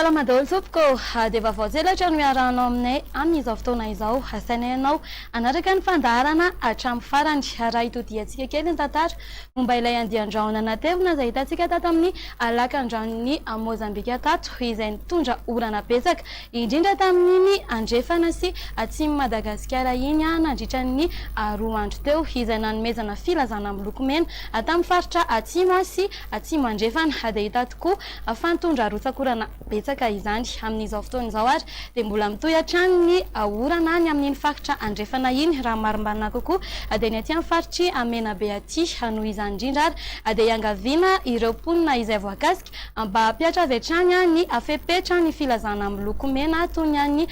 Salama daholo tompoko dia vaovao tselatra no miarahana aminay amin'izao fotoana izao asaina ianao anaraka ny fandaharana hatramin'ny farany raha itodiantsika kely ny tantara momba ilay andian-drahona natevina izay hitantsika tato amin'ny alakan-dranon'ny Mozambika tato izay nitondra orana betsaka indrindra tamin'iny andrefana sy atsimo Madagasikara iny nandritra ny 2 andro teo izay nanomezana filazana miloko mena tamin'ny faritra atsimo sy atsimo andrefana dia hita tokoa fa nitondra rotsakorana betsaka izany amin'izao fotoana izao ary dia mbola mitohy hatrany ny orana ny amin'iny faritra andrefana iny raha marimbanina kokoa dia ny aty amin'ny faritry Menabe aty noho izany indrindra ary dia iangaviana ireo mponina izay voakasika mba hampiatra avy hatrany ny fepetra ny filazana miloko mena toy ny an'ny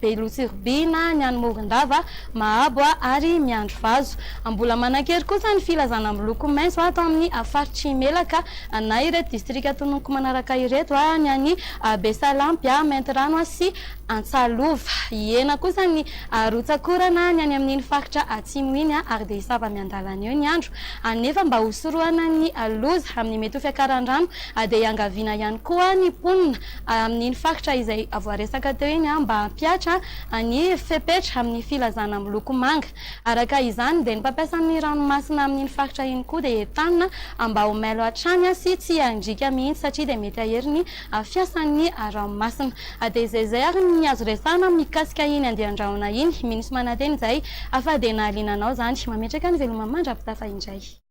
Belotsirbina, ny an'ny Morondava, Mahabo ary Miandro Vazo. Mbola manan-kery kosa ny filazana miloko maitso ato amin'ny faritry Melaka na ireto distrika tononoko manaraka ireto ny an'ny Besalampy, Maintirano sy Antsalova. Ena kosa ny rotsakorana ny any amin'iny faritra atsimo iny ary dia hisava miandalana eo ny andro nefa mba hosorohana ny loza amin'ny mety ho fiakaran-drano dia iangaviana ihany koa ny mponina amin'iny faritra izay voaresaka teo iny mba hampiatra ny fepetra amin'ny filazana miloko manga. Araka izany dia ny mpampiasa amin'ny ranomasina amin'iny faritra iny koa dia entanina mba ho mailo hatrany sy tsy handrika mihitsy satria dia mety ahery ny fiasan'ny ranomasina. Dia izay ary ny azo resahana mikasika iny andian-drahona iny minisy mananteny izay afa dia nahaliana anao zany mametraka ny veloma mandrapitafa indray.